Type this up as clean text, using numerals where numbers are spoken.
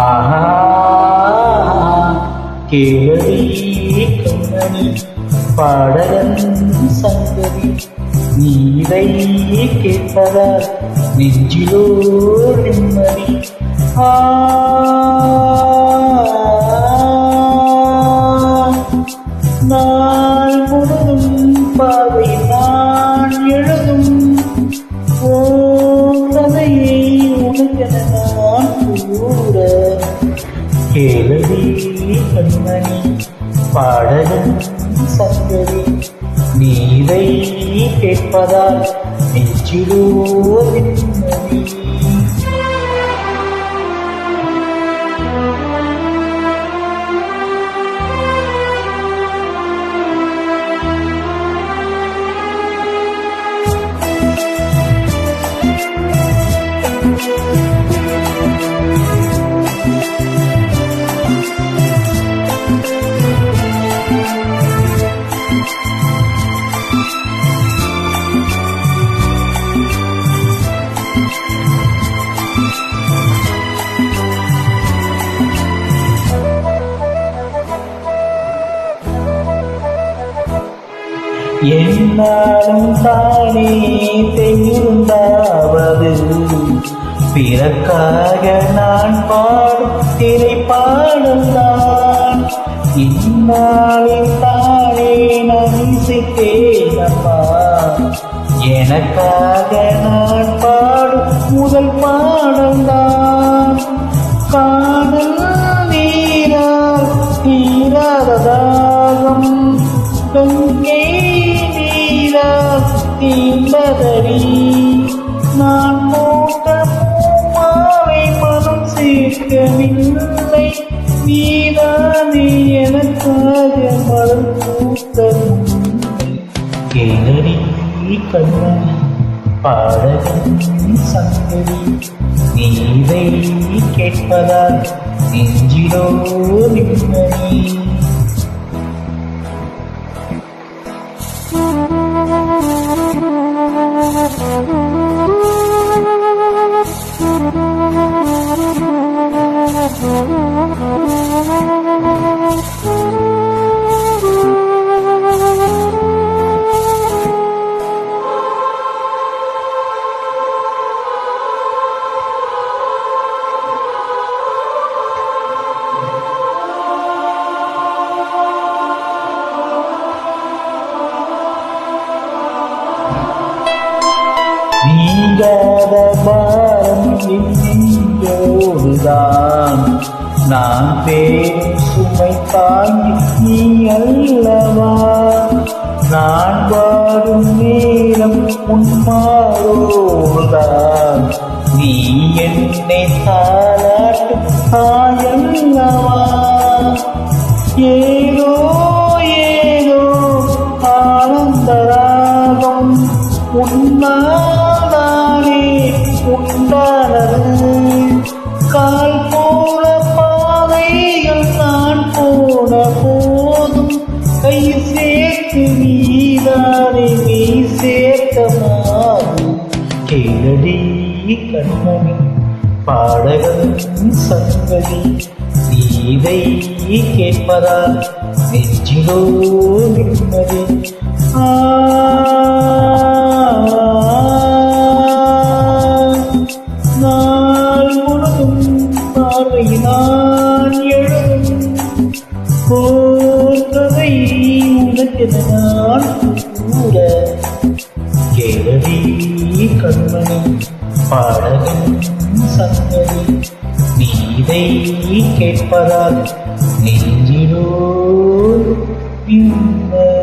ஆஹா கேளடி கண்ணனி பாடகன் சங்கதி நீரை கேட்பதால் நெஞ்சிலோ நிம்மதி. நாள் முழுதும் பார்வை நான் எழுதும் கதையை உனக்கென நான் கூற கேளடி கண்ணனி பாடகன் சங்கதி நீரை கேட்பதால் நெஞ்சிலோ நிம்மதி. என்னாலும் தானே தெரிந்தாவது பிறக்காக நான் பாடும் திரைப்பாடல்தான். இந்நாளில் தானே நான் இசைத்தேனம்மா எனக்காக நான் பாடும் முதல் பாடல்தான். காதல் நீரால் தீராததாகம் கங்கை நீரால் தீண்டதடி. நான் போட்ட பூமாவை மனம் சேர்க்கவில்லை நீதானே எனக்காக மலர் பூத்ததும். கேளடி கண்ணனி பாடகன் சங்கதி நீரை கேட்பதால் நெஞ்சிலோ நிம்மதி. நீங்காத பாரம் நெஞ்சோடுதான் நான் பேரும் சுமை தாங்கி நீ அல்லவா. நான் வாடும் நேரம் உன்மாரோடுதான் நீ என்னை தாளாட்டு தாயல்லவா. ஏதோ ஏதோ ஆனந்தராகம் உன்னாலே உண்டானது. கால் போன பாதைகள் நான் போன போதும் கை சேர்த்து நீதானே நீ சேர்த்த மாறும். கேளடி கண்ணனி பாடகன் சங்கதி நீதை கேட்பதால் நெஞ்சிலோ நிம்மதி. நாள் முழுதும் பார்வை நான் எழுதும் கதை உனக்கென நான் கூற கேளடி கண்ணனி பாடகன் சங்கதி நீதை கேட்பதால் நெஞ்சிலோ நிம்மதி.